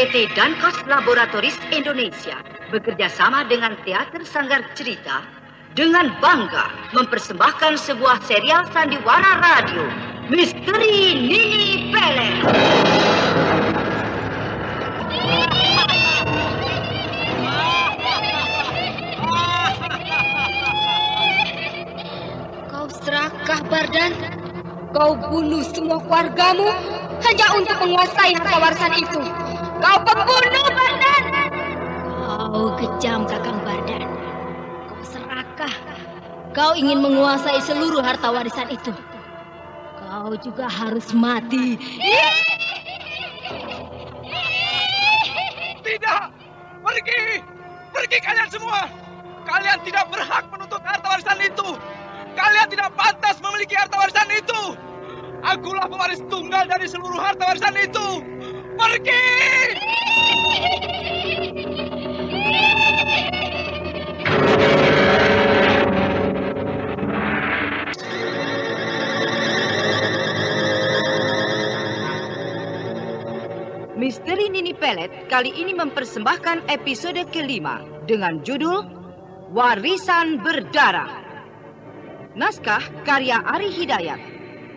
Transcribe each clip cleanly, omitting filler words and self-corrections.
PT Dankas Laboratoris Indonesia bekerja sama dengan Teater Sanggar Cerita dengan bangga mempersembahkan sebuah serial sandiwara radio, Misteri Nini Pelet. Kau serakah, Bardan. Kau bunuh semua keluargamu hanya untuk menguasai harta warisan itu. Kau pembunuh, Bardan. Kau kejam, Kakang Bardan. Kau serakah. Kau ingin menguasai seluruh harta warisan itu. Kau juga harus mati. Tidak! Pergi! Pergi kalian semua! Kalian tidak berhak menuntut harta warisan itu! Kalian tidak pantas memiliki harta warisan itu! Akulah pewaris tunggal dari seluruh harta warisan itu! Pergi! Misteri Nini Pelet kali ini mempersembahkan episode kelima dengan judul Warisan Berdarah. Naskah karya Ari Hidayat,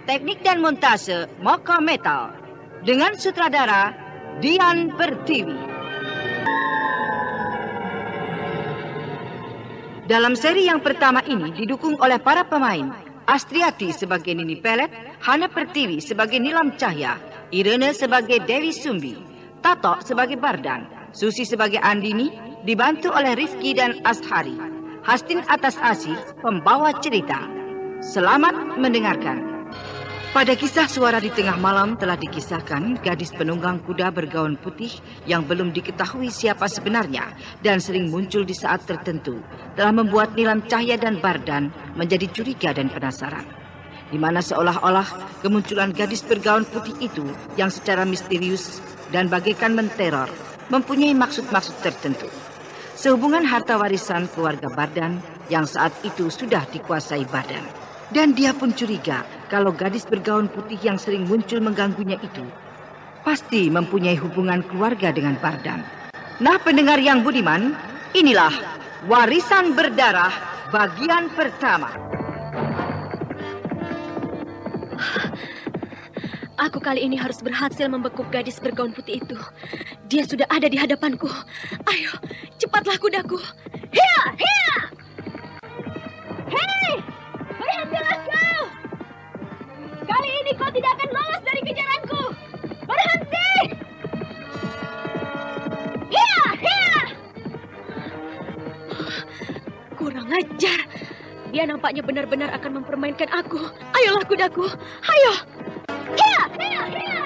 teknik dan montase Moka Metal, dengan sutradara Dian Pertiwi. Dalam seri yang pertama ini didukung oleh para pemain Astriati sebagai Nini Pelet, Hana Pertiwi sebagai Nilam Cahya, Irene sebagai Dewi Sumbi, Tato sebagai Bardan, Susi sebagai Andini, dibantu oleh Rifki dan Ashari. Hastin atas Asih, pembawa cerita. Selamat mendengarkan. Pada kisah Suara di Tengah Malam telah dikisahkan gadis penunggang kuda bergaun putih yang belum diketahui siapa sebenarnya dan sering muncul di saat tertentu telah membuat Nilam Cahya dan Bardan menjadi curiga dan penasaran. Di mana seolah-olah kemunculan gadis bergaun putih itu yang secara misterius dan bagaikan menteror mempunyai maksud-maksud tertentu. Sehubungan harta warisan keluarga Bardan yang saat itu sudah dikuasai Bardan. Dan dia pun curiga kalau gadis bergaun putih yang sering muncul mengganggunya itu pasti mempunyai hubungan keluarga dengan Bardan. Nah, pendengar yang budiman, inilah Warisan Berdarah bagian pertama. Aku kali ini harus berhasil membekuk gadis bergaun putih itu. Dia sudah ada di hadapanku. Ayo, cepatlah kudaku. Hia, hia! Hei, berhentilah kau! Kali ini kau tidak akan lolos dari kejaranku. Berhenti! Hia, hia! Kurang ajar. Dia nampaknya benar-benar akan mempermainkan aku. Ayolah kudaku, ayo! Hia, hia, hia!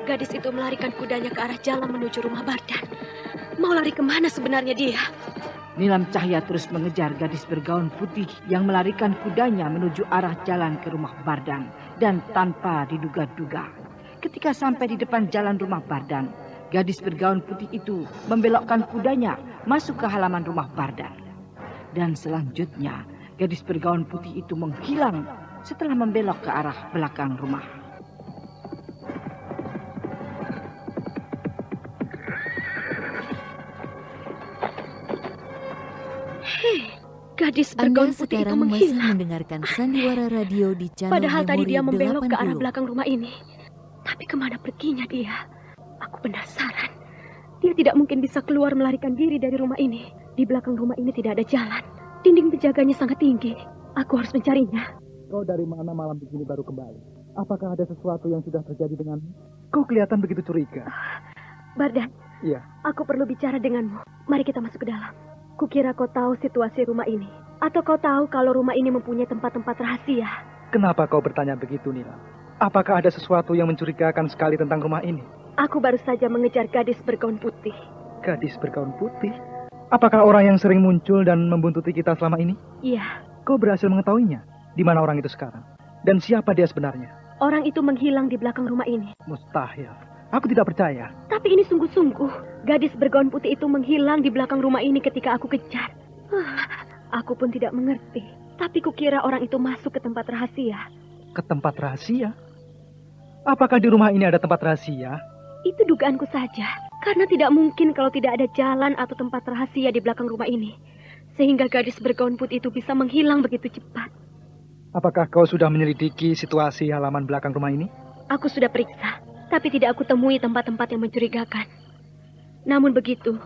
Gadis itu melarikan kudanya ke arah jalan menuju rumah Bardan. Mau lari kemana sebenarnya dia? Nilam Cahya terus mengejar gadis bergaun putih yang melarikan kudanya menuju arah jalan ke rumah Bardan. Dan tanpa diduga-duga, ketika sampai di depan jalan rumah Bardan, gadis bergaun putih itu membelokkan kudanya masuk ke halaman rumah Bardan. Dan selanjutnya, gadis bergaun putih itu menghilang setelah membelok ke arah belakang rumah. Gadis bergaun putih itu menghilang. Masih mendengarkan sandiwara radio di channel Padahal tadi dia membelok 80. ke arah belakang rumah ini. Tapi kemana perginya dia? Aku penasaran. Dia tidak mungkin bisa keluar melarikan diri dari rumah ini. Di belakang rumah ini tidak ada jalan. Dinding penjaganya sangat tinggi. Aku harus mencarinya. Kau dari mana malam begini baru kembali? Apakah ada sesuatu yang sudah terjadi denganmu? Kau kelihatan begitu curiga. Bardan. Iya. Aku perlu bicara denganmu. Mari kita masuk ke dalam. Kukira kau tahu situasi rumah ini. Atau kau tahu kalau rumah ini mempunyai tempat-tempat rahasia. Kenapa kau bertanya begitu, Nila? Apakah ada sesuatu yang mencurigakan sekali tentang rumah ini? Aku baru saja mengejar gadis bergaun putih. Gadis bergaun putih? Apakah orang yang sering muncul dan membuntuti kita selama ini? Iya. Kau berhasil mengetahuinya? Di mana orang itu sekarang? Dan siapa dia sebenarnya? Orang itu menghilang di belakang rumah ini. Mustahil. Aku tidak percaya. Tapi ini sungguh-sungguh. Gadis bergaun putih itu menghilang di belakang rumah ini ketika aku kejar. Aku pun tidak mengerti. Tapi kukira orang itu masuk ke tempat rahasia. Ke tempat rahasia? Apakah di rumah ini ada tempat rahasia? Itu dugaanku saja. Karena tidak mungkin kalau tidak ada jalan atau tempat rahasia di belakang rumah ini. Sehingga gadis bergaun putih itu bisa menghilang begitu cepat. Apakah kau sudah menyelidiki situasi halaman belakang rumah ini? Aku sudah periksa, tapi tidak aku temui tempat-tempat yang mencurigakan. Namun begitu,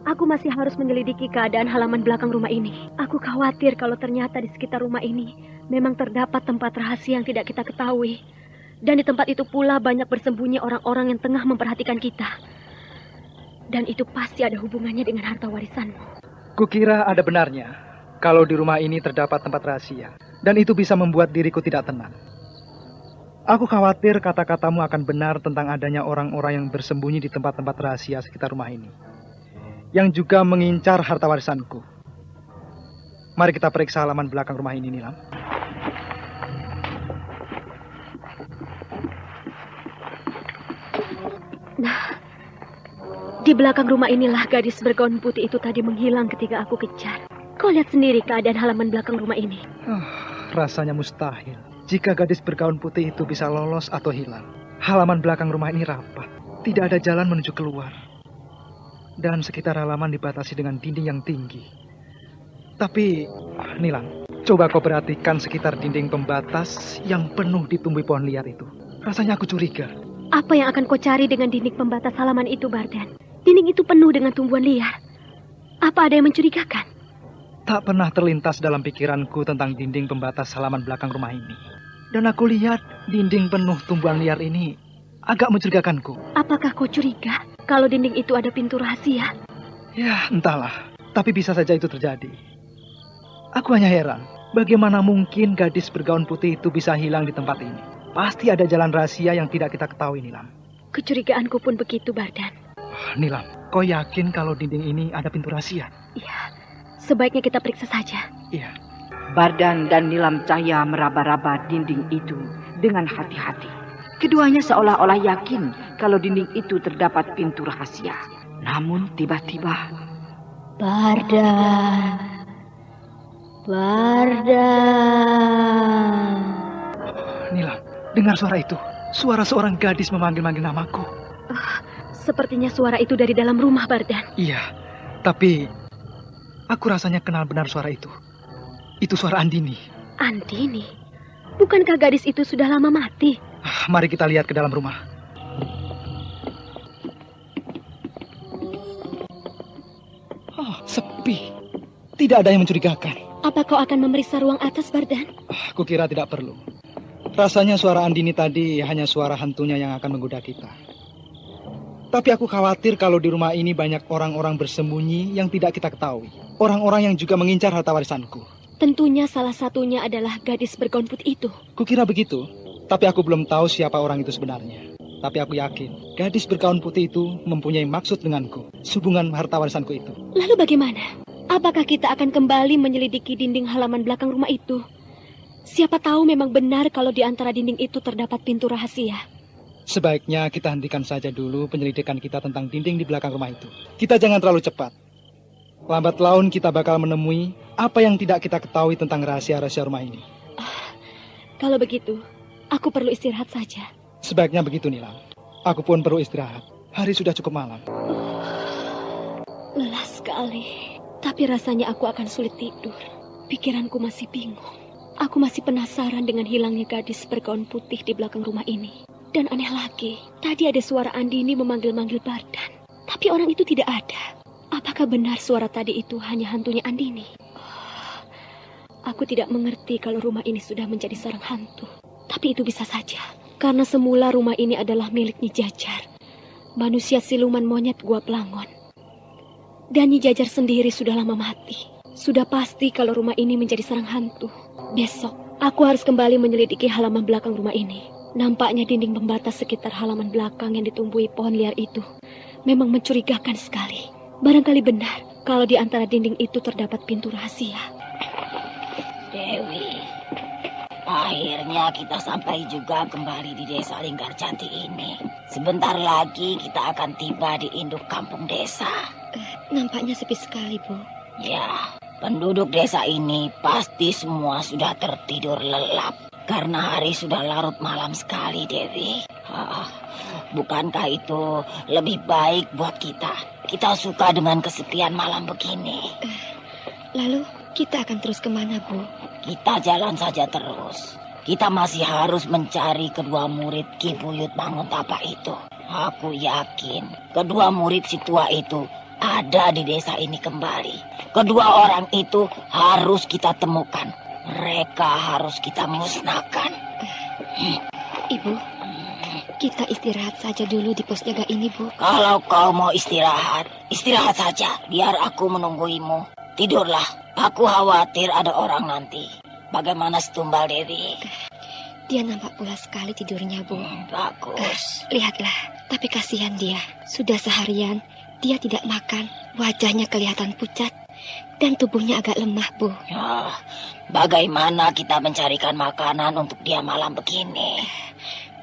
aku masih harus menyelidiki keadaan halaman belakang rumah ini. Aku khawatir kalau ternyata di sekitar rumah ini memang terdapat tempat rahasia yang tidak kita ketahui. Dan di tempat itu pula banyak bersembunyi orang-orang yang tengah memperhatikan kita. Dan itu pasti ada hubungannya dengan harta warisanmu. Kukira ada benarnya kalau di rumah ini terdapat tempat rahasia. Dan itu bisa membuat diriku tidak tenang. Aku khawatir kata-katamu akan benar tentang adanya orang-orang yang bersembunyi di tempat-tempat rahasia sekitar rumah ini. Yang juga mengincar harta warisanku. Mari kita periksa halaman belakang rumah ini, Nilam. Nah, di belakang rumah inilah gadis bergaun putih itu tadi menghilang ketika aku kejar. Kau lihat sendiri keadaan halaman belakang rumah ini. Rasanya mustahil jika gadis bergaun putih itu bisa lolos atau hilang. Halaman belakang rumah ini rapat. Tidak ada jalan menuju keluar. Dan sekitar halaman dibatasi dengan dinding yang tinggi. Tapi, Nilam, coba kau perhatikan sekitar dinding pembatas yang penuh ditumbuhi pohon liar itu. Rasanya aku curiga. Apa yang akan kau cari dengan dinding pembatas halaman itu, Bardan? Dinding itu penuh dengan tumbuhan liar. Apa ada yang mencurigakan? Tak pernah terlintas dalam pikiranku tentang dinding pembatas halaman belakang rumah ini. Dan aku lihat dinding penuh tumbuhan liar ini agak mencurigakanku. Apakah kau curiga kalau dinding itu ada pintu rahasia? Ya, entahlah. Tapi bisa saja itu terjadi. Aku hanya heran, bagaimana mungkin gadis bergaun putih itu bisa hilang di tempat ini? Pasti ada jalan rahasia yang tidak kita ketahui, Nilam. Kecurigaanku pun begitu, Bardan. Nilam, kau yakin kalau dinding ini ada pintu rahasia? Iya, sebaiknya kita periksa saja. Iya. Bardan dan Nilam Cahya meraba-raba dinding itu dengan hati-hati. Keduanya seolah-olah yakin kalau dinding itu terdapat pintu rahasia. Namun tiba-tiba... Bardan. Nilam, dengar suara itu. Suara seorang gadis memanggil-manggil namaku. Sepertinya suara itu dari dalam rumah, Bardan. Iya, tapi aku rasanya kenal benar suara itu. Itu suara Andini. Andini? Bukankah gadis itu sudah lama mati? Mari kita lihat ke dalam rumah. Sepi. Tidak ada yang mencurigakan. Apa kau akan memeriksa ruang atas, Bardan? Kukira tidak perlu. Rasanya suara Andini tadi hanya suara hantunya yang akan menggoda kita. Tapi aku khawatir kalau di rumah ini banyak orang-orang bersembunyi yang tidak kita ketahui. Orang-orang yang juga mengincar harta warisanku. Tentunya salah satunya adalah gadis bergaun putih itu. Kukira begitu, tapi aku belum tahu siapa orang itu sebenarnya. Tapi aku yakin, gadis bergaun putih itu mempunyai maksud denganku. Hubungan harta warisanku itu. Lalu bagaimana? Apakah kita akan kembali menyelidiki dinding halaman belakang rumah itu? Siapa tahu memang benar kalau di antara dinding itu terdapat pintu rahasia. Sebaiknya kita hentikan saja dulu penyelidikan kita tentang dinding di belakang rumah itu. Kita jangan terlalu cepat. Lambat laun kita bakal menemui apa yang tidak kita ketahui tentang rahasia-rahasia rumah ini. Kalau begitu, aku perlu istirahat saja. Sebaiknya begitu, Nilam. Aku pun perlu istirahat. Hari sudah cukup malam. Lelah sekali. Tapi rasanya aku akan sulit tidur. Pikiranku masih bingung. Aku masih penasaran dengan hilangnya gadis bergaun putih di belakang rumah ini. Dan aneh lagi, tadi ada suara Andini memanggil-manggil Bardan. Tapi orang itu tidak ada. Apakah benar suara tadi itu hanya hantunya Andini? Aku tidak mengerti kalau rumah ini sudah menjadi sarang hantu. Tapi itu bisa saja. Karena semula rumah ini adalah milik Nyi Jajar. Manusia siluman monyet Gua Pelangon. Dan Nyi Jajar sendiri sudah lama mati. Sudah pasti kalau rumah ini menjadi sarang hantu. Besok, aku harus kembali menyelidiki halaman belakang rumah ini. Nampaknya dinding pembatas sekitar halaman belakang yang ditumbuhi pohon liar itu memang mencurigakan sekali. Barangkali benar kalau di antara dinding itu terdapat pintu rahasia. Dewi, akhirnya kita sampai juga kembali di desa Linggarjati ini. Sebentar lagi kita akan tiba di induk kampung desa. Nampaknya sepi sekali, Bu. Ya, penduduk desa ini pasti semua sudah tertidur lelap. Karena hari sudah larut malam sekali, Dewi. Bukankah itu lebih baik buat kita? Kita suka dengan kesepian malam begini. Lalu kita akan terus kemana, Bu? Kita jalan saja terus. Kita masih harus mencari kedua murid Ki Buyut Manguntapa itu. Aku yakin kedua murid si tua itu ada di desa ini kembali. Kedua orang itu harus kita temukan. Mereka harus kita musnahkan. Ibu, kita istirahat saja dulu di pos jaga ini, Bu. Kalau kau mau istirahat, istirahat saja. Biar aku menungguimu. Tidurlah. Aku khawatir ada orang nanti. Bagaimana Setumbal Dewi? Dia nampak pula sekali tidurnya, Bu. Bagus. Lihatlah, tapi kasihan dia. Sudah seharian dia tidak makan. Wajahnya kelihatan pucat dan tubuhnya agak lemah, Bu. Bagaimana kita mencarikan makanan untuk dia malam begini?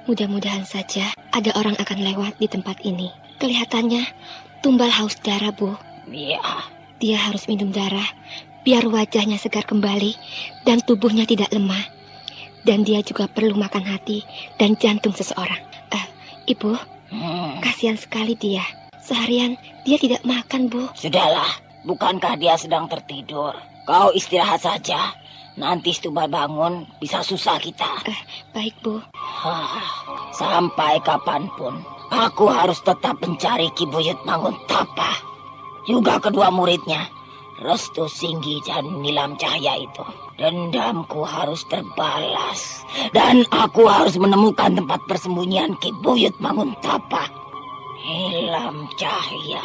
Mudah-mudahan saja ada orang akan lewat di tempat ini. Kelihatannya Tumbal haus darah, Bu. Iya. Dia harus minum darah biar wajahnya segar kembali dan tubuhnya tidak lemah. Dan dia juga perlu makan hati dan jantung seseorang. Ibu, kasihan sekali dia. Seharian dia tidak makan, Bu. Sudahlah, bukankah dia sedang tertidur? Kau istirahat saja. Nanti Setumbal bangun, bisa susah kita. Baik, Bu. Sampai kapanpun, aku harus tetap mencari Ki Buyut Manguntapa. Juga kedua muridnya, Restu Singgi dan Nilam Cahya itu. Dendamku harus terbalas. Dan aku harus menemukan tempat persembunyian Ki Buyut Manguntapa. Nilam Cahya,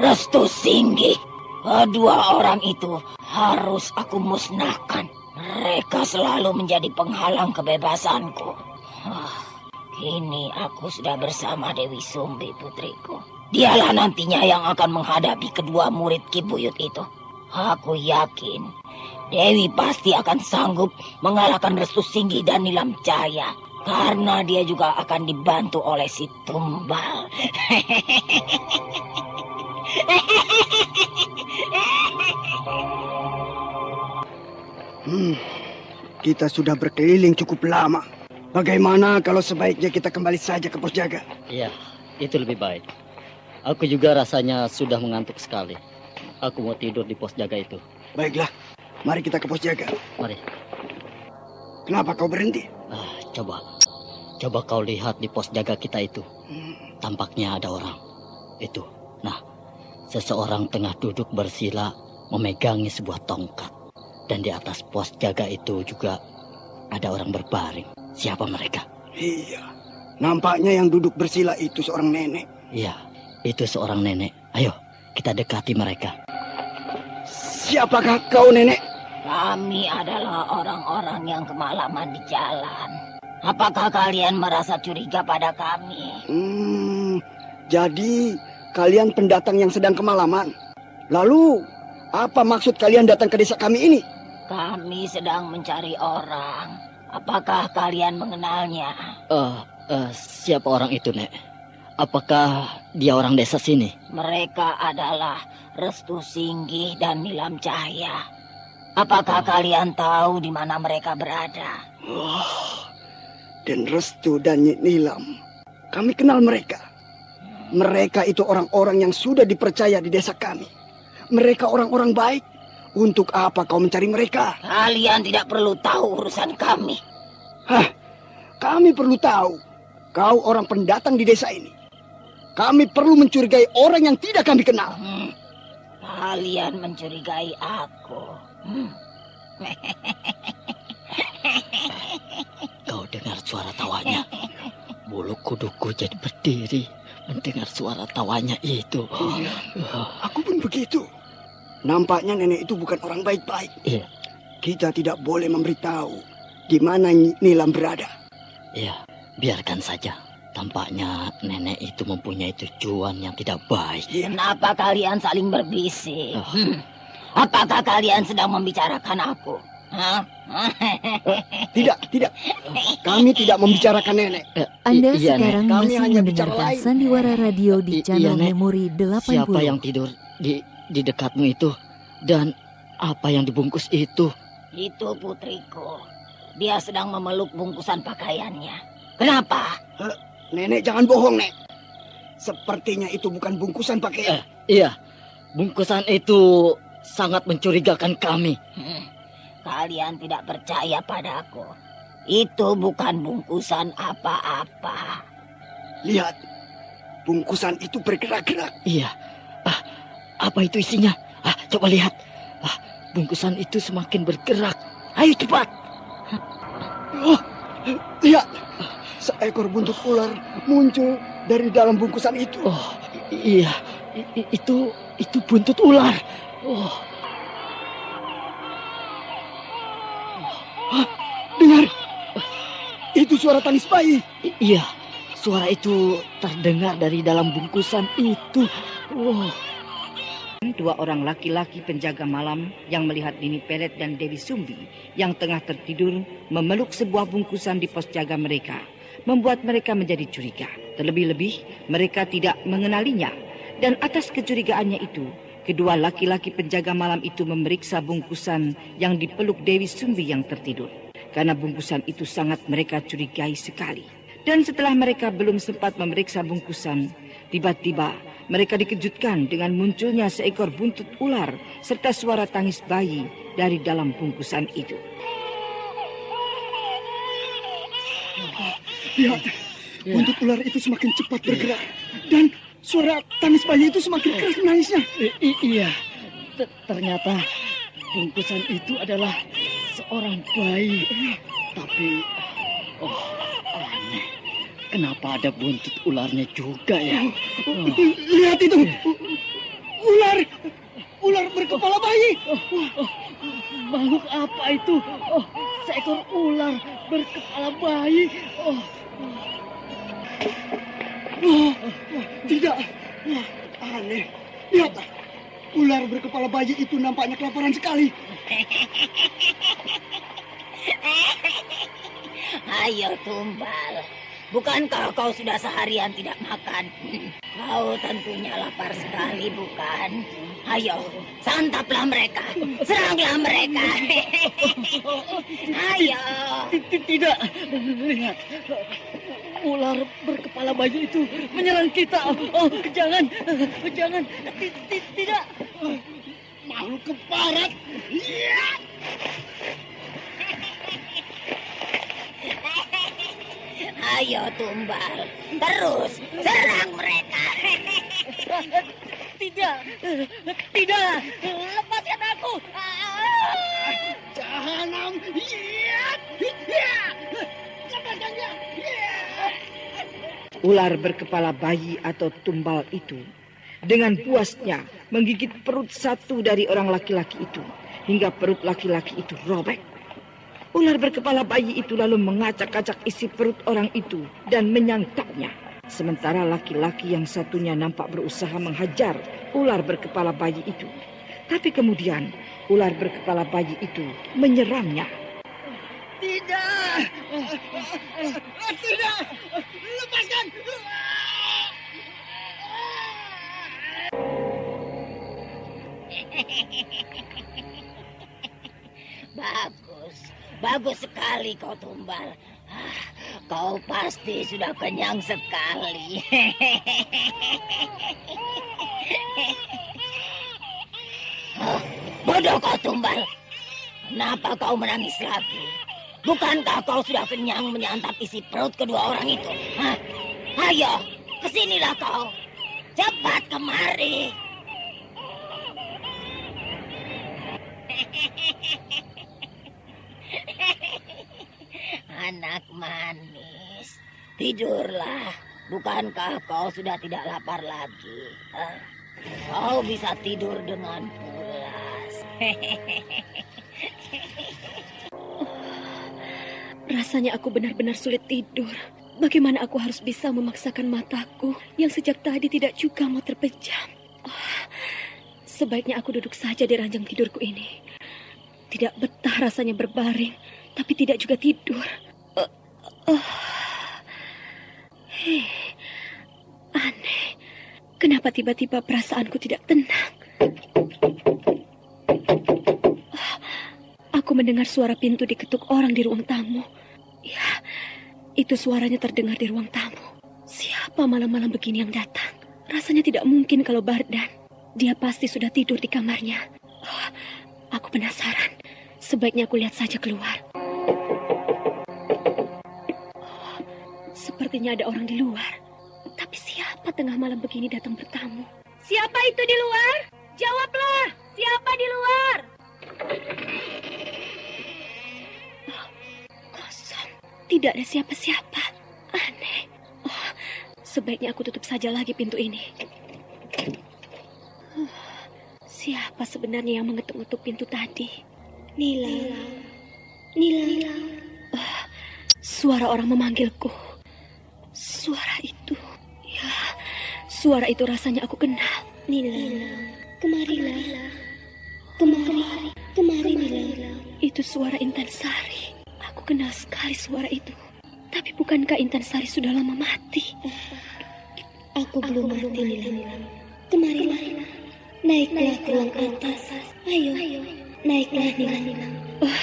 Restu Singgi. Kedua orang itu harus aku musnahkan. Mereka selalu menjadi penghalang kebebasanku. Kini aku sudah bersama Dewi Sumbi, putriku. Dialah nantinya yang akan menghadapi kedua murid Ki Buyut itu. Aku yakin Dewi pasti akan sanggup mengalahkan Restu Singgi dan Nilam Cahya. Karena dia juga akan dibantu oleh si Tumbal. Kita sudah berkeliling cukup lama. Bagaimana kalau sebaiknya kita kembali saja ke pos jaga? Iya, itu lebih baik. Aku juga rasanya sudah mengantuk sekali. Aku mau tidur di pos jaga itu. Baiklah, mari kita ke pos jaga. Mari. Kenapa kau berhenti? Coba kau lihat di pos jaga kita itu. Tampaknya ada orang. Itu. Nah, seseorang tengah duduk bersila memegangi sebuah tongkat. Dan di atas pos jaga itu juga ada orang berbaring. Siapa mereka? Iya, nampaknya yang duduk bersila itu seorang nenek. Iya, itu seorang nenek. Ayo, kita dekati mereka. Siapakah kau, nenek? Kami adalah orang-orang yang kemalaman di jalan. Apakah kalian merasa curiga pada kami? Jadi kalian pendatang yang sedang kemalaman. Lalu, apa maksud kalian datang ke desa kami ini? Kami sedang mencari orang. Apakah kalian mengenalnya? Siapa orang itu, Nek? Apakah dia orang desa sini? Mereka adalah Restu Singgi dan Nilam Cahya. Apakah kalian tahu di mana mereka berada? Dan Restu dan Nilam, kami kenal mereka. Mereka itu orang-orang yang sudah dipercaya di desa kami. Mereka orang-orang baik. Untuk apa kau mencari mereka? Kalian tidak perlu tahu urusan kami. Kami perlu tahu. Kau orang pendatang di desa ini. Kami perlu mencurigai orang yang tidak kami kenal. Kalian mencurigai aku. Kau dengar suara tawanya? Bulu kuduku jadi berdiri mendengar suara tawanya itu. Aku pun begitu. Nampaknya nenek itu bukan orang baik-baik. Iya. Kita tidak boleh memberitahu di mana Nilam berada. Iya, biarkan saja. Tampaknya nenek itu mempunyai tujuan yang tidak baik. Kenapa kalian saling berbisik? Apakah kalian sedang membicarakan aku? Tidak. Kami tidak membicarakan nenek. Anda Iya, sekarang Nek. Kami masih hanya bicara mendengarkan lain. Sandiwara Radio di channel Nek. Memori 80. Siapa yang tidur di dekatmu itu? Dan apa yang dibungkus itu? Itu putriku. Dia sedang memeluk bungkusan pakaiannya. Kenapa? Nenek jangan bohong, Nek. Sepertinya itu bukan bungkusan pakaian. Iya, bungkusan itu sangat mencurigakan kami. Kalian tidak percaya padaku. Itu bukan bungkusan apa-apa. Lihat, bungkusan itu bergerak-gerak. Iya. Apa itu isinya? Coba lihat. Bungkusan itu semakin bergerak. Ayo cepat. Lihat, seekor buntut ular muncul dari dalam bungkusan itu. Iya, itu buntut ular. Dengar, itu suara tangis bayi. Iya, suara itu terdengar dari dalam bungkusan itu. Dua orang laki-laki penjaga malam yang melihat Nini Pelet dan Dewi Sumbi yang tengah tertidur memeluk sebuah bungkusan di pos jaga mereka, membuat mereka menjadi curiga. Terlebih-lebih mereka tidak mengenalinya, dan atas kecurigaannya itu, kedua laki-laki penjaga malam itu memeriksa bungkusan yang dipeluk Dewi Sumbi yang tertidur. Karena bungkusan itu sangat mereka curigai sekali. Dan setelah mereka belum sempat memeriksa bungkusan, tiba-tiba mereka dikejutkan dengan munculnya seekor buntut ular serta suara tangis bayi dari dalam bungkusan itu. Lihat, buntut ular itu semakin cepat bergerak dan suara tangis bayi itu semakin keras menangisnya. Iya, ternyata bungkusan itu adalah seorang bayi. Tapi, aneh. Kenapa ada buntut ularnya juga ya? Lihat itu, ular berkepala bayi. Makhluk apa itu? Seekor ular berkepala bayi. Tidak, aneh. Lihat, ular berkepala bayi itu nampaknya kelaparan sekali. Ayo Tumbal, bukankah kau sudah seharian tidak makan? Kau tentunya lapar sekali, bukan? Ayo, santaplah mereka, seranglah mereka. Ayo. Tidak, lihat. Ular berkepala bayi itu menyerang kita. Jangan. Tidak. Makhluk keparat. Ayo Tumbal, terus serang mereka. Tidak, lepaskan aku. Jahanam. Lepaskan dia. Ular berkepala bayi atau tumbal itu dengan puasnya menggigit perut satu dari orang laki-laki itu hingga perut laki-laki itu robek. Ular berkepala bayi itu lalu mengacak-acak isi perut orang itu dan menyantapnya. Sementara laki-laki yang satunya nampak berusaha menghajar ular berkepala bayi itu. Tapi kemudian ular berkepala bayi itu menyerangnya. Tidak. Lepaskan. Bagus sekali kau Tumbal. Kau pasti sudah kenyang sekali. Bodoh kau Tumbal. Kenapa kau menangis lagi? Bukankah kau sudah kenyang menyantap isi perut kedua orang itu? Ayo, kesinilah kau. Cepat kemari. Anak manis, tidurlah. Bukankah kau sudah tidak lapar lagi? Kau bisa tidur dengan pulas. Rasanya aku benar-benar sulit tidur. Bagaimana aku harus bisa memaksakan mataku yang sejak tadi tidak juga mau terpejam? Sebaiknya aku duduk saja di ranjang tidurku ini. Tidak betah rasanya berbaring, tapi tidak juga tidur. Aneh, kenapa tiba-tiba perasaanku tidak tenang? Aku mendengar suara pintu diketuk orang di ruang tamu. Ya, itu suaranya terdengar di ruang tamu. Siapa malam-malam begini yang datang? Rasanya tidak mungkin kalau Bardan. Dia pasti sudah tidur di kamarnya. Oh, aku penasaran. Sebaiknya aku lihat saja keluar. Oh, sepertinya ada orang di luar. Tapi siapa tengah malam begini datang bertamu? Siapa itu di luar? Jawablah! Siapa di luar? Oh, kosong. Tidak ada siapa-siapa. Aneh. Oh, sebaiknya aku tutup saja lagi pintu ini. Siapa sebenarnya yang mengetuk-ngetuk pintu tadi? Nila. Oh, suara orang memanggilku. Suara itu. Ya, suara itu rasanya aku kenal. Nila, kemarilah. Kemari Nila. Itu suara Intan Sari. Aku kenal sekali suara itu. Tapi bukankah Intan Sari sudah lama mati? Aku belum mati Nila. Kemarilah. Naiklah ke ruang atas. Ayo. Naiklah Nila. Oh,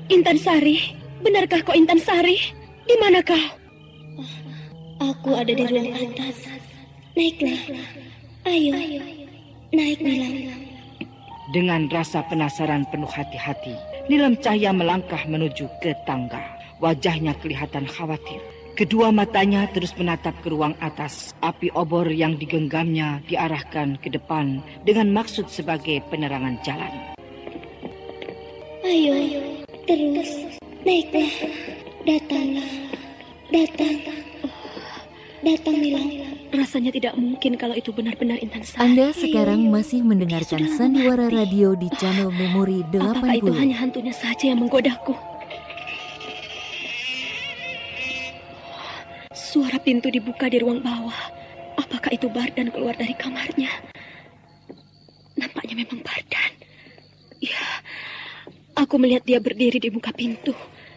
Intan Sari. Benarkah kau Intan Sari? Di mana kau? Aku ada di ruang atas. Naiklah. Ayo. Naik Nila. Dengan rasa penasaran penuh hati-hati, Nilam Cahya melangkah menuju ke tangga. Wajahnya kelihatan khawatir. Kedua matanya terus menatap ke ruang atas. Api obor yang digenggamnya diarahkan ke depan dengan maksud sebagai penerangan jalan. Ayo, terus. Naiklah. Datanglah. Datang Nilam. Rasanya tidak mungkin kalau itu benar-benar Intan Sari. Anda sekarang masih mendengarkan Sandiwara Radio di channel Memori 80. Apakah itu hanya hantunya saja yang menggodaku? Suara pintu dibuka di ruang bawah. Apakah itu Bardan keluar dari kamarnya? Nampaknya memang Bardan. Ya, aku melihat dia berdiri di muka pintu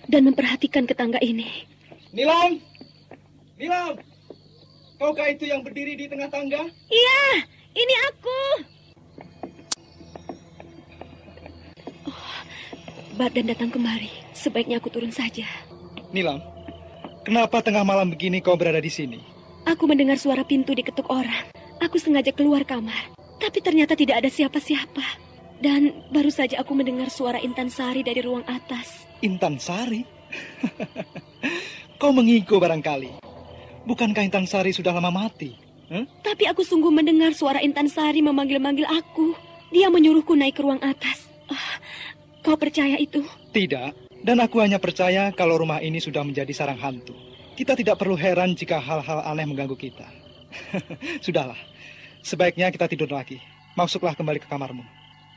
dan memperhatikan ke tangga ini. Nilam! Kaukah itu yang berdiri di tengah tangga? Iya, ini aku. Oh, Bardan datang kemari. Sebaiknya aku turun saja. Nilam, kenapa tengah malam begini kau berada di sini? Aku mendengar suara pintu diketuk orang. Aku sengaja keluar kamar, tapi ternyata tidak ada siapa-siapa. Dan baru saja aku mendengar suara Intan Sari dari ruang atas. Intan Sari? Kau mengigo barangkali. Bukankah Intan Sari sudah lama mati? Tapi aku sungguh mendengar suara Intan Sari memanggil-manggil aku. Dia menyuruhku naik ke ruang atas. Kau percaya itu? Tidak. Dan aku hanya percaya kalau rumah ini sudah menjadi sarang hantu. Kita tidak perlu heran jika hal-hal aneh mengganggu kita. Sudahlah. Sebaiknya kita tidur lagi. Masuklah kembali ke kamarmu.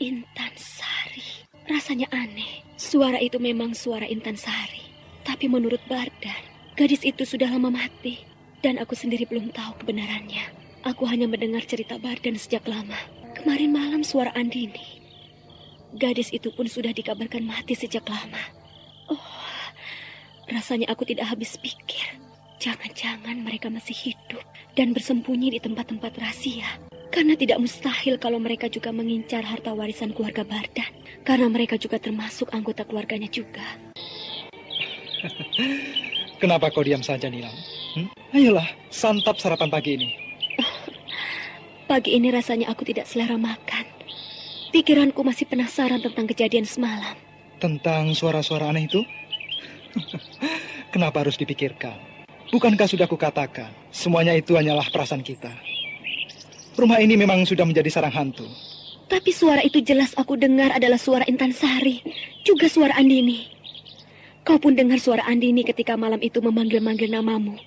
Intan Sari. Rasanya aneh. Suara itu memang suara Intan Sari. Tapi menurut Bardan, gadis itu sudah lama mati. Dan aku sendiri belum tahu kebenarannya. Aku hanya mendengar cerita Bardan sejak lama. Kemarin malam suara Andini. Gadis itu pun sudah dikabarkan mati sejak lama. Oh, rasanya aku tidak habis pikir. Jangan-jangan mereka masih hidup dan bersembunyi di tempat-tempat rahasia. Karena tidak mustahil kalau mereka juga mengincar harta warisan keluarga Bardan. Karena mereka juga termasuk anggota keluarganya juga. Kenapa kau diam saja, Nilam? Ayolah, santap sarapan pagi ini. Pagi ini rasanya aku tidak selera makan. Pikiranku masih penasaran tentang kejadian semalam. Tentang suara-suara aneh itu? Kenapa harus dipikirkan? Bukankah sudah kukatakan, semuanya itu hanyalah perasaan kita. Rumah ini memang sudah menjadi sarang hantu. Tapi suara itu jelas aku dengar adalah suara Intan Sari. Juga suara Andini. Kau pun dengar suara Andini ketika malam itu memanggil-manggil namamu.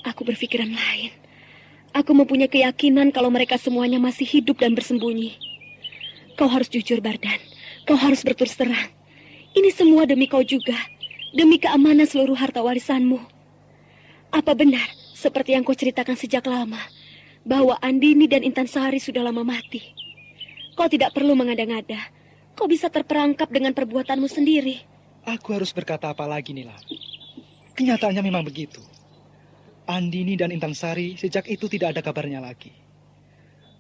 Aku berpikiran lain. Aku mempunyai keyakinan kalau mereka semuanya masih hidup dan bersembunyi. Kau harus jujur, Bardan. Kau harus berterus terang. Ini semua demi kau juga. Demi keamanan seluruh harta warisanmu. Apa benar, seperti yang kau ceritakan sejak lama, bahwa Andini dan Intan Sari sudah lama mati? Kau tidak perlu mengada-ngada. Kau bisa terperangkap dengan perbuatanmu sendiri. Aku harus berkata apa lagi, Nila? Kenyataannya memang begitu. Andini dan Intan Sari sejak itu tidak ada kabarnya lagi.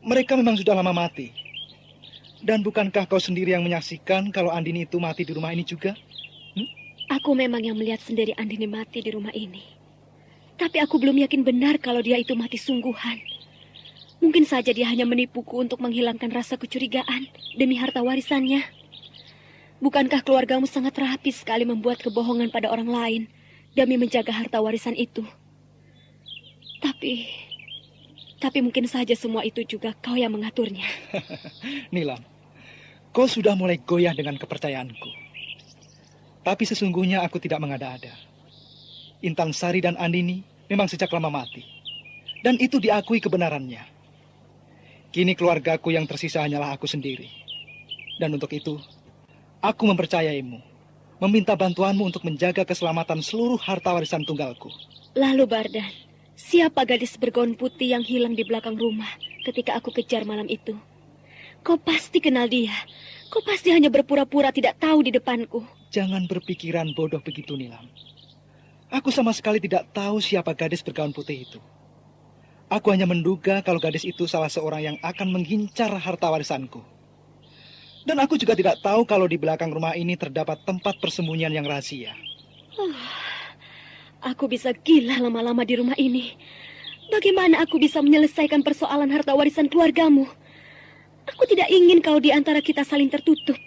Mereka memang sudah lama mati. Dan bukankah kau sendiri yang menyaksikan kalau Andini itu mati di rumah ini juga? Aku memang yang melihat sendiri Andini mati di rumah ini. Tapi aku belum yakin benar kalau dia itu mati sungguhan. Mungkin saja dia hanya menipuku untuk menghilangkan rasa kecurigaan demi harta warisannya. Bukankah keluargamu sangat rapi sekali membuat kebohongan pada orang lain demi menjaga harta warisan itu? Tapi mungkin saja semua itu juga kau yang mengaturnya. Nilam, kau sudah mulai goyah dengan kepercayaanku. Tapi sesungguhnya aku tidak mengada-ada. Intan Sari dan Andini memang sejak lama mati. Dan itu diakui kebenarannya. Kini keluargaku yang tersisa hanyalah aku sendiri. Dan untuk itu, aku mempercayaimu, meminta bantuanmu untuk menjaga keselamatan seluruh harta warisan tunggalku. Lalu Bardan, siapa gadis bergaun putih yang hilang di belakang rumah ketika aku kejar malam itu? Kau pasti kenal dia. Kau pasti hanya berpura-pura tidak tahu di depanku. Jangan berpikiran bodoh begitu, Nilam. Aku sama sekali tidak tahu siapa gadis bergaun putih itu. Aku hanya menduga kalau gadis itu salah seorang yang akan mengincar harta warisanku. Dan aku juga tidak tahu kalau di belakang rumah ini terdapat tempat persembunyian yang rahasia. Aku bisa gila lama-lama di rumah ini. Bagaimana aku bisa menyelesaikan persoalan harta warisan keluargamu? Aku tidak ingin kau di antara kita saling tertutup.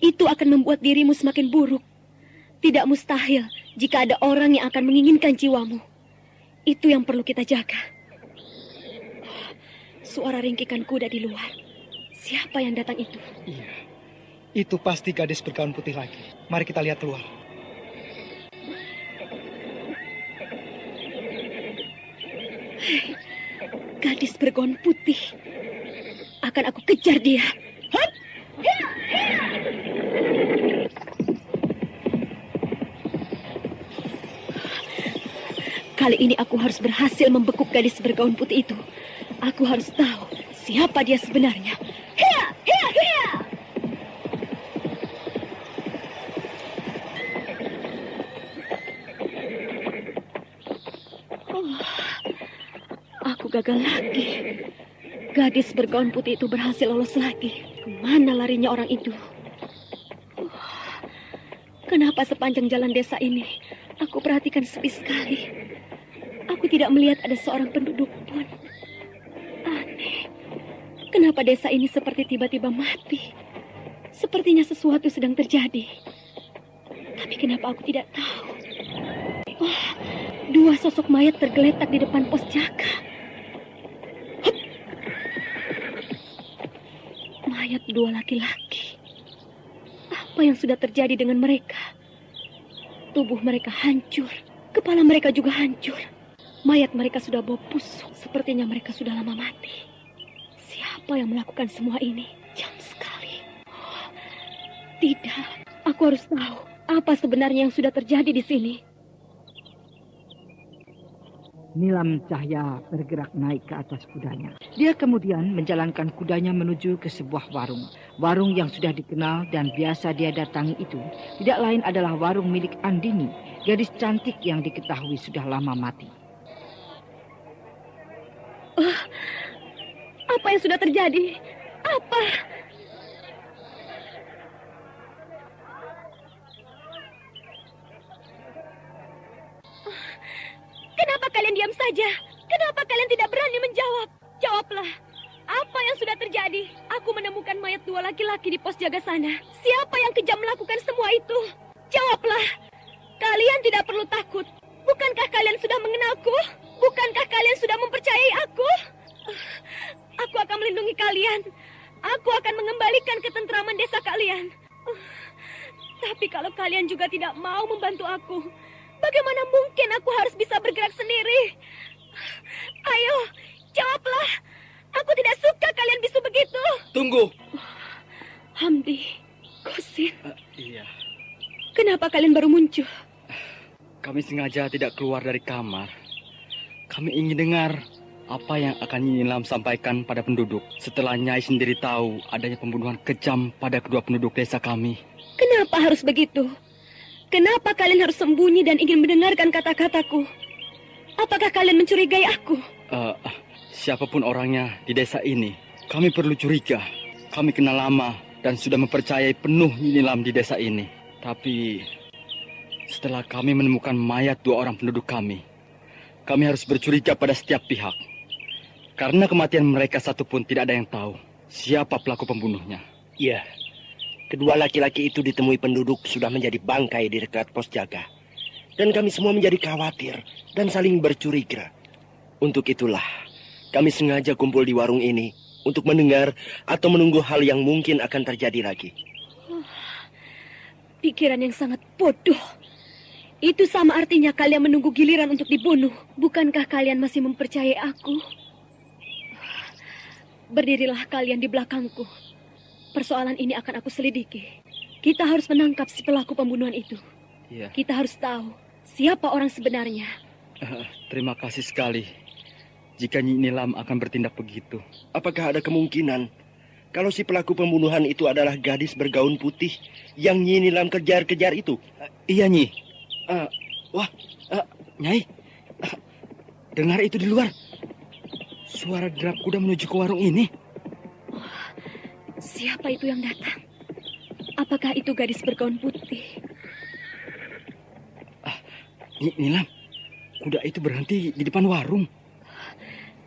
Itu akan membuat dirimu semakin buruk. Tidak mustahil jika ada orang yang akan menginginkan jiwamu. Itu yang perlu kita jaga. Suara ringkikan kuda di luar. Siapa yang datang itu? Iya, itu pasti gadis bergaun putih lagi. Mari kita lihat keluar. Gadis bergaun putih. Akan aku kejar dia. Hup! Kali ini aku harus berhasil membekuk gadis bergaun putih itu. Aku harus tahu siapa dia sebenarnya. Hiya! Hiya! Hiya! Aku gagal lagi. Gadis bergaun putih itu berhasil lolos lagi. Kemana larinya orang itu? Kenapa sepanjang jalan desa ini aku perhatikan sepi sekali? Aku tidak melihat ada seorang penduduk pun. Aneh. Kenapa desa ini seperti tiba-tiba mati? Sepertinya sesuatu sedang terjadi. Tapi kenapa aku tidak tahu? Wah, dua sosok mayat tergeletak di depan pos jaga. Hup. Mayat dua laki-laki. Apa yang sudah terjadi dengan mereka? Tubuh mereka hancur. Kepala mereka juga hancur. Mayat mereka sudah bau busuk. Sepertinya mereka sudah lama mati. Siapa yang melakukan semua ini? Jam sekali. Oh, tidak, aku harus tahu apa sebenarnya yang sudah terjadi di sini. Nilam Cahya bergerak naik ke atas kudanya. Dia kemudian menjalankan kudanya menuju ke sebuah warung. Warung yang sudah dikenal dan biasa dia datangi itu tidak lain adalah warung milik Andini, gadis cantik yang diketahui sudah lama mati. Apa yang sudah terjadi? Apa? Kenapa kalian diam saja? Kenapa kalian tidak berani menjawab? Jawablah. Apa yang sudah terjadi? Aku menemukan mayat dua laki-laki di pos jaga sana. Siapa yang kejam melakukan semua itu? Jawablah. Kalian tidak perlu takut. Bukankah kalian sudah mengenalku? Bukankah kalian sudah mempercayai aku? Aku akan melindungi kalian. Aku akan mengembalikan ketentraman desa kalian. Tapi kalau kalian juga tidak mau membantu aku, bagaimana mungkin aku harus bisa bergerak sendiri? Ayo, jawablah. Aku tidak suka kalian bisu begitu. Tunggu. Hamdi, Kosin. Iya. Kenapa kalian baru muncul? Kami sengaja tidak keluar dari kamar. Kami ingin dengar apa yang akan Nyi Nilam sampaikan pada penduduk setelah Nyai sendiri tahu adanya pembunuhan kejam pada kedua penduduk desa kami. Kenapa harus begitu? Kenapa kalian harus sembunyi dan ingin mendengarkan kata-kataku? Apakah kalian mencurigai aku? Siapapun orangnya di desa ini, kami perlu curiga. Kami kenal lama dan sudah mempercayai penuh Nyi Nilam di desa ini. Tapi setelah kami menemukan mayat dua orang penduduk kami, kami harus bercuriga pada setiap pihak. Karena kematian mereka satupun tidak ada yang tahu siapa pelaku pembunuhnya. Iya, kedua laki-laki itu ditemui penduduk sudah menjadi bangkai di dekat pos jaga. Dan kami semua menjadi khawatir dan saling bercuriga. Untuk itulah, kami sengaja kumpul di warung ini untuk mendengar atau menunggu hal yang mungkin akan terjadi lagi. Pikiran yang sangat bodoh. Itu sama artinya kalian menunggu giliran untuk dibunuh. Bukankah kalian masih mempercayai aku? Berdirilah kalian di belakangku. Persoalan ini akan aku selidiki. Kita harus menangkap si pelaku pembunuhan itu. Iya. Kita harus tahu siapa orang sebenarnya. Terima kasih sekali. Jika Nyi Nilam akan bertindak begitu. Apakah ada kemungkinan kalau si pelaku pembunuhan itu adalah gadis bergaun putih yang Nyi Nilam kejar-kejar itu? Iya, Nyi. Nyai. Dengar itu di luar. Suara derap kuda menuju ke warung ini. Siapa itu yang datang? Apakah itu gadis bergaun putih? Nyi Nilam, kuda itu berhenti di depan warung.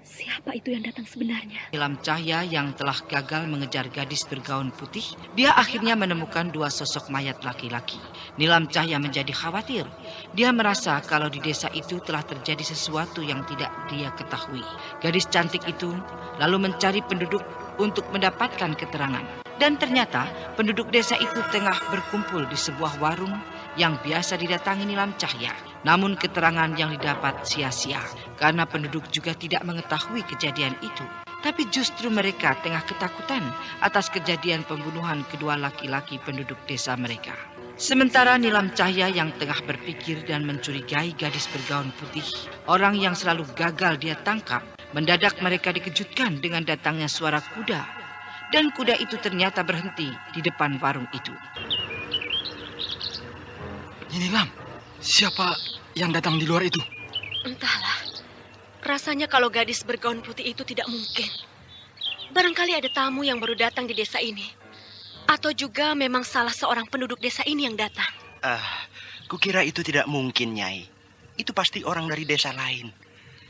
Siapa itu yang datang sebenarnya? Nilam Cahya yang telah gagal mengejar gadis bergaun putih, dia akhirnya menemukan dua sosok mayat laki-laki. Nilam Cahya menjadi khawatir. Dia merasa kalau di desa itu telah terjadi sesuatu yang tidak dia ketahui. Gadis cantik itu lalu mencari penduduk untuk mendapatkan keterangan. Dan ternyata penduduk desa itu tengah berkumpul di sebuah warung yang biasa didatangi Nilam Cahya. Namun keterangan yang didapat sia-sia karena penduduk juga tidak mengetahui kejadian itu. Tapi justru mereka tengah ketakutan atas kejadian pembunuhan kedua laki-laki penduduk desa mereka. Sementara Nilam Cahya yang tengah berpikir dan mencurigai gadis bergaun putih, orang yang selalu gagal dia tangkap, mendadak mereka dikejutkan dengan datangnya suara kuda. Dan kuda itu ternyata berhenti di depan warung itu. Nilam, siapa yang datang di luar itu? Entahlah. Rasanya kalau gadis bergaun putih itu tidak mungkin. Barangkali ada tamu yang baru datang di desa ini. Atau juga memang salah seorang penduduk desa ini yang datang. Kukira itu tidak mungkin, Nyai. Itu pasti orang dari desa lain.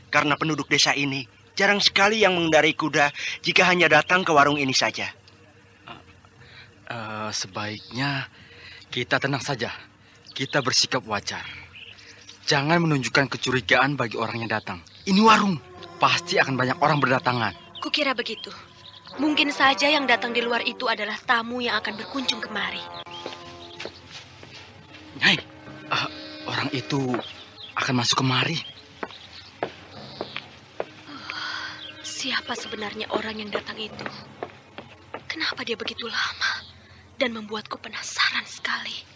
Karena penduduk desa ini jarang sekali yang mengendarai kuda jika hanya datang ke warung ini saja. Sebaiknya kita tenang saja. Kita bersikap wajar. Jangan menunjukkan kecurigaan bagi orang yang datang. Ini warung. Pasti akan banyak orang berdatangan. Kukira begitu. Mungkin saja yang datang di luar itu adalah tamu yang akan berkunjung kemari. Nyai, orang itu akan masuk kemari. Siapa sebenarnya orang yang datang itu? Kenapa dia begitu lama dan membuatku penasaran sekali?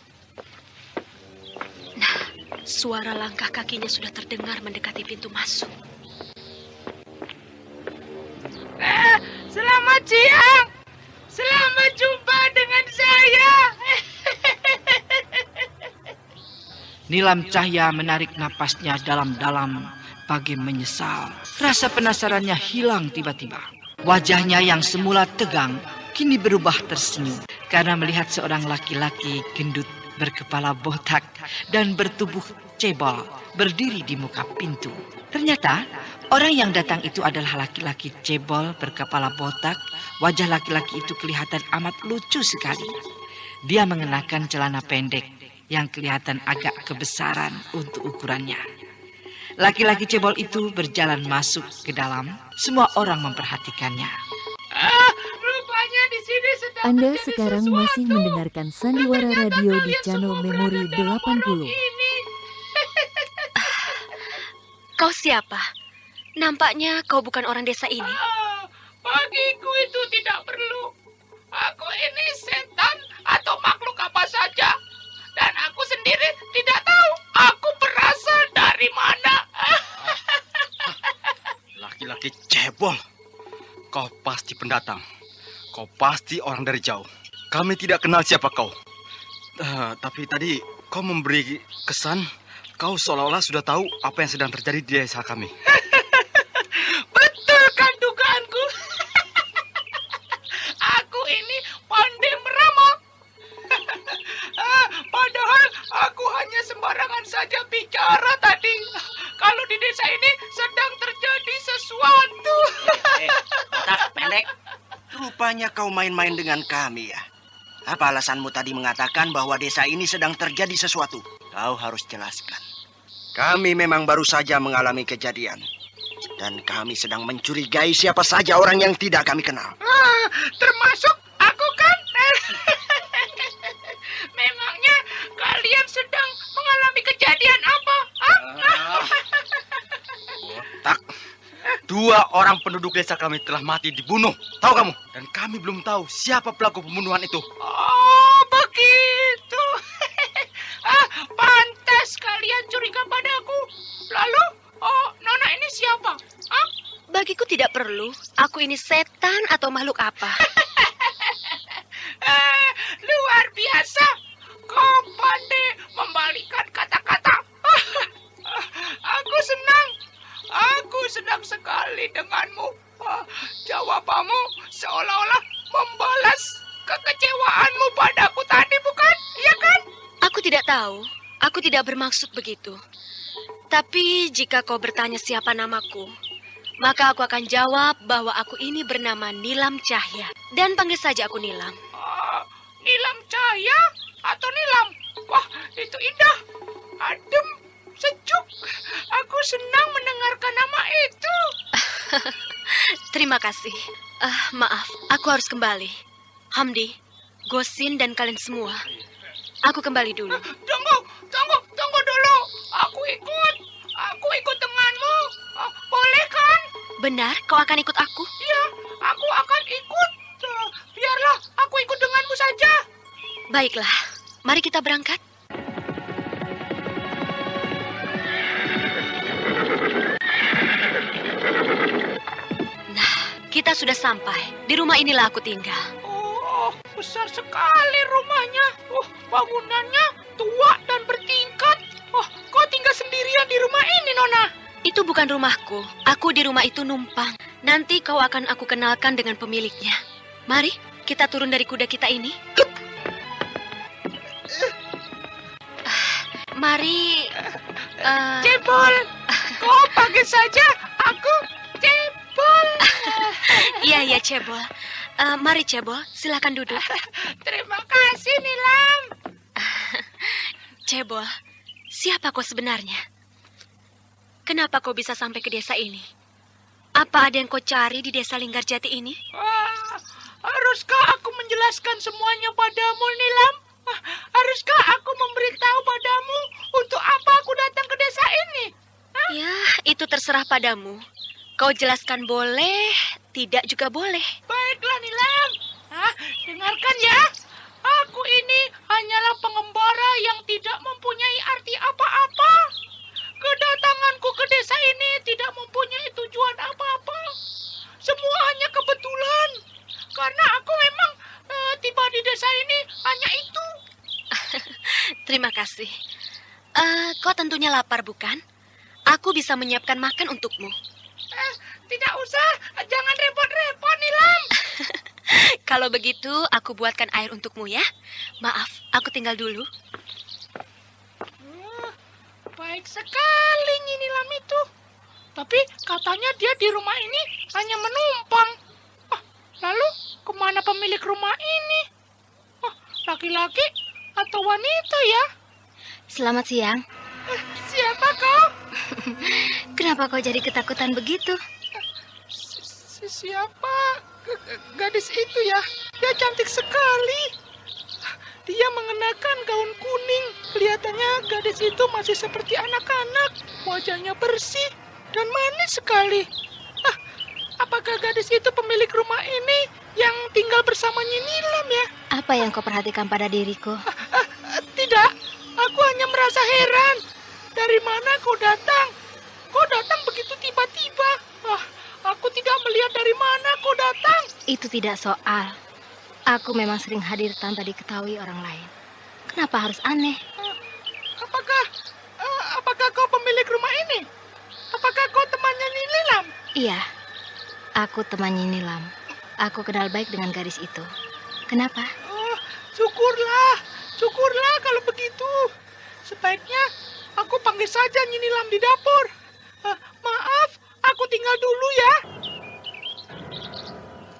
Nah, suara langkah kakinya sudah terdengar mendekati pintu masuk. Selamat siang. Selamat jumpa dengan saya. Nilam Cahya menarik napasnya dalam-dalam bagi menyesal. Rasa penasarannya hilang tiba-tiba. Wajahnya yang semula tegang kini berubah tersenyum karena melihat seorang laki-laki gendut berkepala botak dan bertubuh cebol berdiri di muka pintu. Ternyata orang yang datang itu adalah laki-laki cebol berkepala botak. Wajah laki-laki itu kelihatan amat lucu sekali. Dia mengenakan celana pendek yang kelihatan agak kebesaran untuk ukurannya. Laki-laki cebol itu berjalan masuk ke dalam. Semua orang memperhatikannya. Rupanya di sini sedang Anda sekarang masih mendengarkan Sandiwara Radio di channel Memori 80. Kau siapa? Nampaknya kau bukan orang desa ini. Bagiku itu tidak perlu. Aku ini setan atau makhluk apa saja. Dan aku sendiri tidak tahu aku berasal dari mana. Laki-laki cebol. Kau pasti pendatang. Kau pasti orang dari jauh. Kami tidak kenal siapa kau. Tapi tadi kau memberi kesan kau seolah-olah sudah tahu apa yang sedang terjadi di desa kami. Betul kan dugaanku? Aku ini pandai meramal. Padahal aku hanya sembarangan saja bicara tadi. Kalau di desa ini sedang terjadi sesuatu. Otak pendek. Rupanya kau main-main dengan kami ya. Apa alasanmu tadi mengatakan bahwa desa ini sedang terjadi sesuatu? Kau harus jelaskan. Kami memang baru saja mengalami kejadian. Dan kami sedang mencurigai siapa saja orang yang tidak kami kenal. Termasuk aku kan? Memangnya kalian sedang mengalami kejadian apa? Otak. 2 orang penduduk desa kami telah mati dibunuh. Tahu kamu? Dan kami belum tahu siapa pelaku pembunuhan itu. Oh, begitu. Pantas kalian curiga padaku. Lalu, Nona ini siapa? Bagiku tidak perlu. Aku ini setan atau makhluk apa? Luar biasa. Kau pandai membalikkan kata-kata. Aku senang sekali denganmu. Jawabanmu seolah-olah membalas kekecewaanmu padaku tadi, bukan? Iya kan? Aku tidak tahu. Aku tidak bermaksud begitu. Tapi jika kau bertanya siapa namaku, maka aku akan jawab bahwa aku ini bernama Nilam Cahya. Dan panggil saja aku Nilam. Nilam Cahya atau Nilam? Wah, itu indah. Adem, sejuk. Aku senang mendengarkan nama itu. Terima kasih. Maaf, aku harus kembali. Hamdi, Gosin dan kalian semua. Aku kembali dulu. Tunggu dulu. Aku ikut denganmu. Boleh kan? Benar, kau akan ikut aku? Iya, aku akan ikut. Biarlah aku ikut denganmu saja. Baiklah, mari kita berangkat. Nah, kita sudah sampai. Di rumah inilah aku tinggal. Oh, besar sekali rumahnya. Bangunannya tua dan bertingkat. Kau tinggal sendirian di rumah ini, Nona? Itu bukan rumahku. Aku di rumah itu numpang. Nanti kau akan aku kenalkan dengan pemiliknya. Mari, kita turun dari kuda kita ini. Mari. Cebol, kau panggil saja aku Cebol. Iya, Cebol. Mari, Cebol. Silakan duduk. Terima kasih, Nilam. Cebol, siapa kau sebenarnya? Kenapa kau bisa sampai ke desa ini? Apa ada yang kau cari di desa Linggarjati ini? Haruskah aku menjelaskan semuanya padamu, Nilam? Haruskah aku memberitahu padamu untuk apa aku datang ke desa ini? Ya, itu terserah padamu. Kau jelaskan boleh, tidak juga boleh. Baiklah, Nilam. Dengarkan ya. Aku ini hanyalah pengembara yang tidak mempunyai arti apa-apa. Kedatanganku ke desa ini tidak mempunyai tujuan apa-apa. Semua hanya kebetulan. Karena aku memang tiba di desa ini hanya itu. Terima kasih. Kau tentunya lapar, bukan? Aku bisa menyiapkan makan untukmu. Tidak usah, jangan repot-repot, Nilam. Kalau begitu, aku buatkan air untukmu ya. Maaf, aku tinggal dulu. Baik sekali Nilam itu. Tapi katanya dia di rumah ini hanya menumpang. Lalu kemana pemilik rumah ini? Laki-laki atau wanita ya? Selamat siang. Siapa kau? Kenapa kau jadi ketakutan begitu? Siapa gadis itu ya? Dia cantik sekali. Dia mengenakan gaun kuning. Kelihatannya gadis itu masih seperti anak-anak. Wajahnya bersih dan manis sekali. Apakah gadis itu pemilik rumah ini yang tinggal bersama Nyi Nilam ya? Apa yang kau perhatikan pada diriku? Tidak, aku hanya merasa heran. Dari mana kau datang? Kau datang begitu tiba-tiba. Aku tidak melihat dari mana kau datang. Itu tidak soal. Aku memang sering hadir tanpa diketahui orang lain. Kenapa harus aneh? Apakah kau pemilik rumah ini? Apakah kau temannya Nyi Nilam? Iya, aku temannya Nilam. Aku kenal baik dengan gadis itu. Kenapa? Syukurlah kalau begitu. Sebaiknya aku panggil saja Nyi Nilam di dapur. Maaf, aku tinggal dulu ya.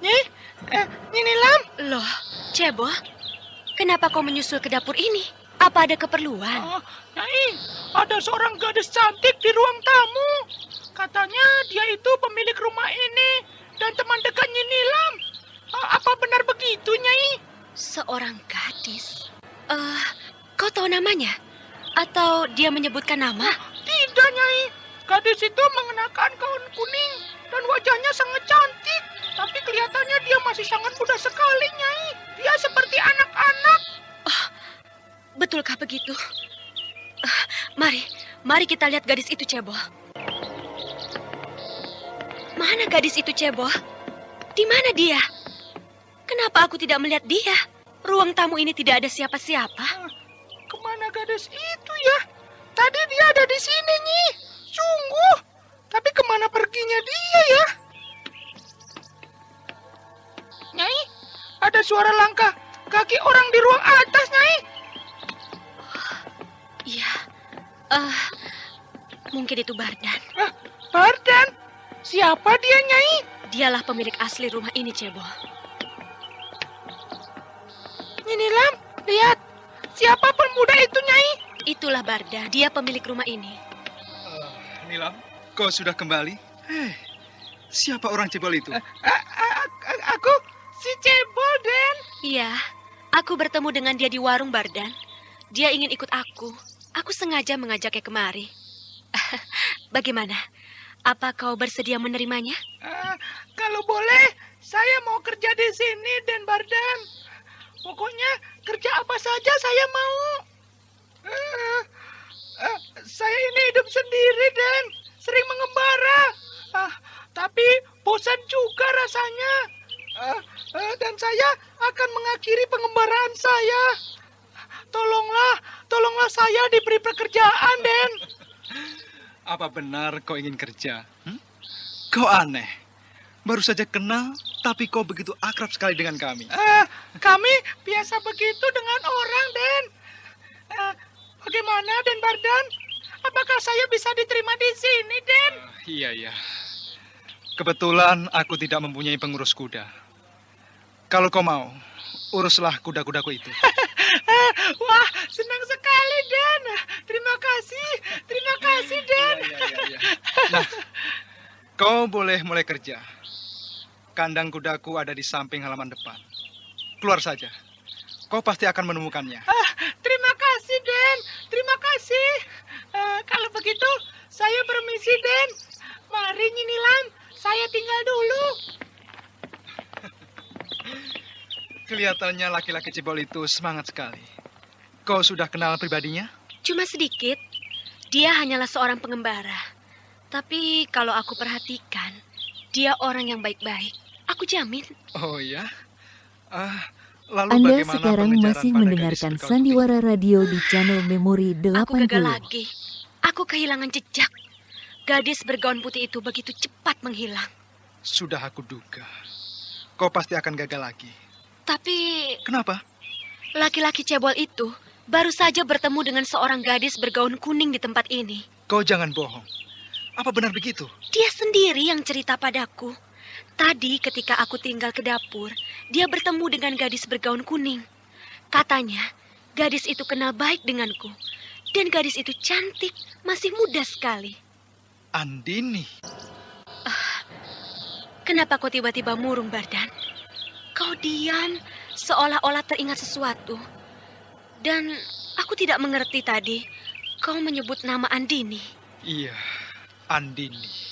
Nyi Nilam. Loh, Cebol, kenapa kau menyusul ke dapur ini? Apa ada keperluan? Nyai, ada seorang gadis cantik di ruang tamu. Katanya dia itu pemilik rumah ini dan teman dekat Nyi Nilam. Apa benar begitu, Nyai? Seorang gadis? Kau tahu namanya? Atau dia menyebutkan nama? Tidak, Nyai. Gadis itu mengenakan gaun kuning dan wajahnya sangat cantik. Tapi kelihatannya dia masih sangat muda sekali, Nyai. Dia seperti anak-anak. Oh, betulkah begitu? Mari kita lihat gadis itu, Cebol. Mana gadis itu, Cebol? Di mana dia? Kenapa aku tidak melihat dia? Ruang tamu ini tidak ada siapa-siapa. Kemana gadis itu ya? Tadi dia ada di sini, Nyi. Sungguh. Tapi kemana perginya dia ya? Nyai, ada suara langkah kaki orang di ruang atas, Nyai. Iya. Mungkin itu Bardan. Bardan? Siapa dia, Nyai? Dialah pemilik asli rumah ini, Cebol. Nyi Nilam, lihat. Siapa pemuda itu, Nyai? Itulah Bardan. Dia pemilik rumah ini. Nilam, kau sudah kembali? Siapa orang Cebol itu? Aku si Cebol, Den. Iya, aku bertemu dengan dia di warung, Bardan. Dia ingin ikut aku. Aku sengaja mengajaknya kemari. Bagaimana? Apa kau bersedia menerimanya? Kalau boleh, saya mau kerja di sini, Den Bardan. Pokoknya kerja apa saja saya mau. Saya ini hidup sendiri, Den. Sering mengembara. Tapi bosan juga rasanya. Dan saya akan mengakhiri pengembaraan saya. Tolonglah saya diberi pekerjaan, Den. Apa benar kau ingin kerja? Kau aneh. Baru saja kenal, tapi kau begitu akrab sekali dengan kami. Kami biasa begitu dengan orang, Den. Bagaimana, Den Bardan? Apakah saya bisa diterima di sini, Den? Iya. Kebetulan aku tidak mempunyai pengurus kuda. Kalau kau mau, uruslah kuda-kudaku itu. Wah, senang sekali, Den. Terima kasih, Den. Iya. Nah, kau boleh mulai kerja. Kandang kudaku ada di samping halaman depan. Keluar saja. Kau pasti akan menemukannya. Terima kasih, Den. Terima kasih. Kalau begitu, saya permisi, Den. Mari, Nyi Nilam. Saya tinggal dulu. Kelihatannya laki-laki Cebol itu semangat sekali. Kau sudah kenal pribadinya? Cuma sedikit. Dia hanyalah seorang pengembara. Tapi kalau aku perhatikan, dia orang yang baik-baik. Aku jamin. Oh ya? Lalu Anda bagaimana sekarang pengejaran masih pada mendengarkan gadis Sandiwara Radio di channel Memori 80. Aku gagal lagi. Aku kehilangan jejak. Gadis bergaun putih itu begitu cepat menghilang. Sudah aku duga. Kau pasti akan gagal lagi. Tapi... Kenapa? Laki-laki Cebol itu baru saja bertemu dengan seorang gadis bergaun kuning di tempat ini. Kau jangan bohong. Apa benar begitu? Dia sendiri yang cerita padaku. Tadi ketika aku tinggal ke dapur, dia bertemu dengan gadis bergaun kuning. Katanya, gadis itu kenal baik denganku. Dan gadis itu cantik, masih muda sekali. Andini. Kenapa kau tiba-tiba murung, Bardan? Kau diam, seolah-olah teringat sesuatu. Dan aku tidak mengerti tadi, kau menyebut nama Andini. Iya, Andini.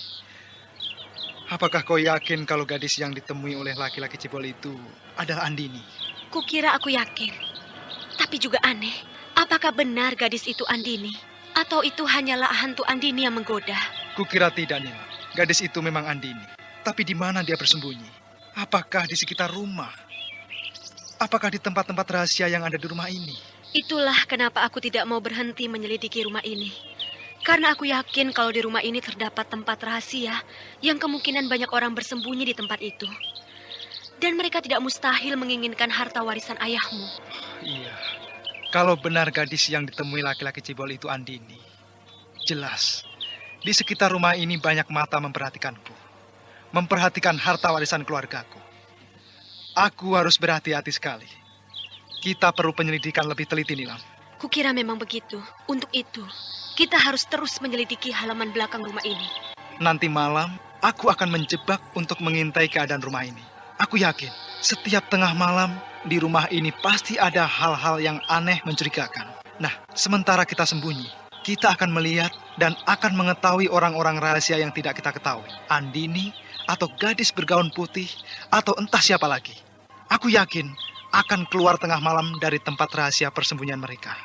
Apakah kau yakin kalau gadis yang ditemui oleh laki-laki Cebol itu adalah Andini? Kukira aku yakin. Tapi juga aneh, apakah benar gadis itu Andini? Atau itu hanyalah hantu Andini yang menggoda? Kukira tidak, Nila. Gadis itu memang Andini. Tapi di mana dia bersembunyi? Apakah di sekitar rumah? Apakah di tempat-tempat rahasia yang ada di rumah ini? Itulah kenapa aku tidak mau berhenti menyelidiki rumah ini. Karena aku yakin kalau di rumah ini terdapat tempat rahasia yang kemungkinan banyak orang bersembunyi di tempat itu. Dan mereka tidak mustahil menginginkan harta warisan ayahmu. Iya. Kalau benar gadis yang ditemui laki-laki Cebol itu Andini, jelas Di sekitar rumah ini banyak mata memperhatikanku. Memperhatikan harta warisan keluargaku. Aku harus berhati-hati sekali. Kita perlu penyelidikan lebih teliti, Nilam. Kukira memang begitu. Untuk itu, kita harus terus menyelidiki halaman belakang rumah ini. Nanti malam, aku akan menjebak untuk mengintai keadaan rumah ini. Aku yakin, setiap tengah malam di rumah ini pasti ada hal-hal yang aneh mencurigakan. Nah, sementara kita sembunyi, kita akan melihat dan akan mengetahui orang-orang rahasia yang tidak kita ketahui. Andini, atau gadis bergaun putih, atau entah siapa lagi. Aku yakin akan keluar tengah malam dari tempat rahasia persembunyian mereka.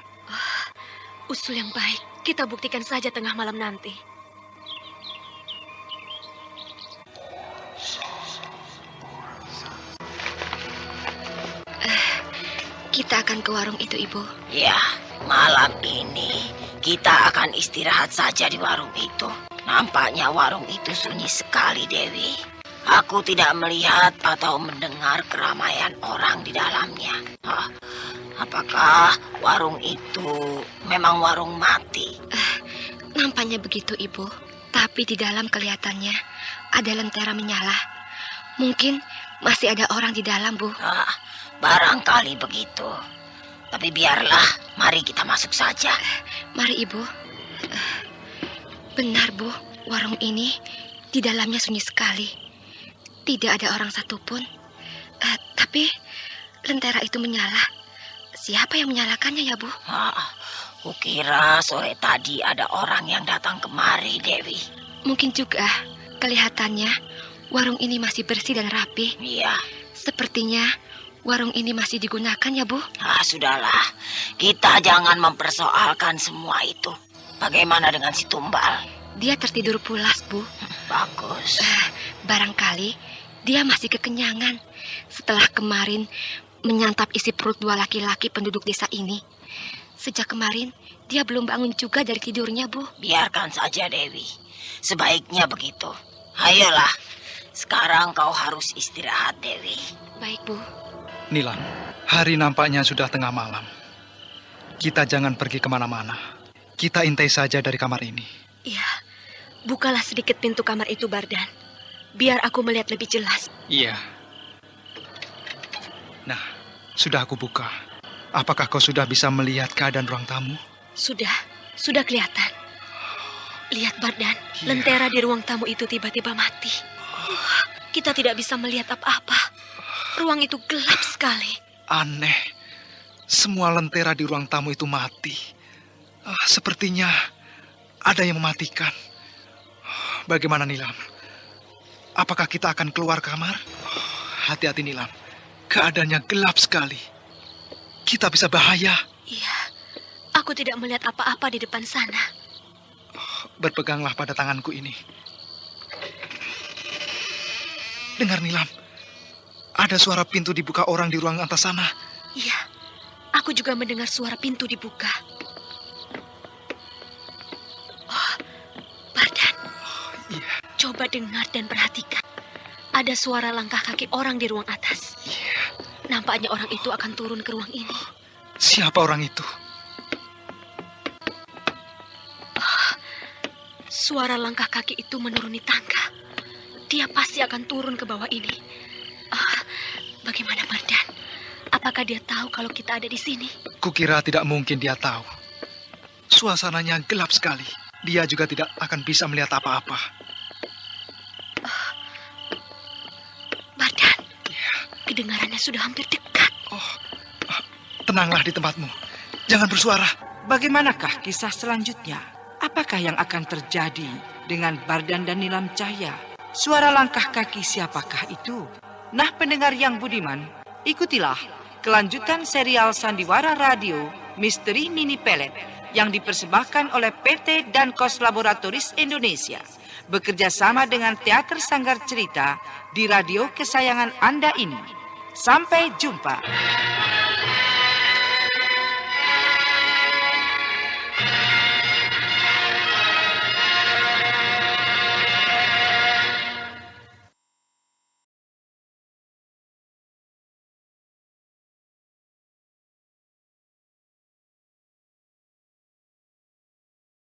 Usul yang baik. Kita buktikan saja tengah malam nanti. Kita akan ke warung itu, Ibu. Ya, malam ini kita akan istirahat saja di warung itu. Nampaknya warung itu sunyi sekali, Dewi. Aku tidak melihat atau mendengar keramaian orang di dalamnya. Apakah warung itu memang warung mati? Nampaknya begitu, Ibu. Tapi di dalam kelihatannya ada lentera menyala. Mungkin masih ada orang di dalam, Bu. Barangkali begitu. Tapi biarlah, mari kita masuk saja. Mari, Ibu. Benar, Bu. Warung ini di dalamnya sunyi sekali. Tidak ada orang satupun. Tapi lentera itu menyala. Siapa yang menyalakannya ya, Bu? Kukira sore tadi ada orang yang datang kemari, Dewi. Mungkin juga. Kelihatannya warung ini masih bersih dan rapi. Iya. Sepertinya warung ini masih digunakan ya, Bu? Sudahlah. Kita jangan mempersoalkan semua itu. Bagaimana dengan si Tumbal? Dia tertidur pulas, Bu. Bagus. Barangkali dia masih kekenyangan setelah kemarin menyantap isi perut dua laki-laki penduduk desa ini. Sejak kemarin, dia belum bangun juga dari tidurnya, Bu. Biarkan saja, Dewi. Sebaiknya begitu. Ayolah, sekarang kau harus istirahat, Dewi. Baik, Bu. Nilam, hari nampaknya sudah tengah malam. Kita jangan pergi kemana-mana. Kita intai saja dari kamar ini. Iya, bukalah sedikit pintu kamar itu, Bardan. Biar aku melihat lebih jelas. Iya. Nah, sudah aku buka. Apakah kau sudah bisa melihat keadaan ruang tamu? Sudah kelihatan. Lihat, Bardan, lentera di ruang tamu itu tiba-tiba mati. Kita tidak bisa melihat apa-apa. Ruang itu gelap sekali. Aneh. Semua lentera di ruang tamu itu mati. Sepertinya ada yang mematikan. Bagaimana, Nilam? Apakah kita akan keluar kamar? Hati-hati, Nilam. Keadaannya gelap sekali. Kita bisa bahaya. Iya, aku tidak melihat apa-apa di depan sana. Berpeganglah pada tanganku ini. Dengar, Nilam. Ada suara pintu dibuka orang di ruang atas sana. Iya, aku juga mendengar suara pintu dibuka. Bardan. Iya. Coba dengar dan perhatikan. Ada suara langkah kaki orang di ruang atas. Iya. Nampaknya orang itu akan turun ke ruang ini. Siapa orang itu? Suara langkah kaki itu menuruni tangga. Dia pasti akan turun ke bawah ini. Bagaimana, Bardan? Apakah dia tahu kalau kita ada di sini? Kukira tidak mungkin dia tahu. Suasananya gelap sekali. Dia juga tidak akan bisa melihat apa-apa. Bardan, kedengarannya sudah hampir dekat. Tenanglah di tempatmu. Jangan bersuara. Bagaimanakah kisah selanjutnya? Apakah yang akan terjadi dengan Bardan dan Nilam Cahya? Suara langkah kaki siapakah itu? Nah, pendengar yang budiman, ikutilah kelanjutan serial Sandiwara Radio Misteri Nini Pelet yang dipersembahkan oleh PT Dankos Laboratoris Indonesia bekerja sama dengan Teater Sanggar Cerita di radio kesayangan Anda ini. Sampai jumpa.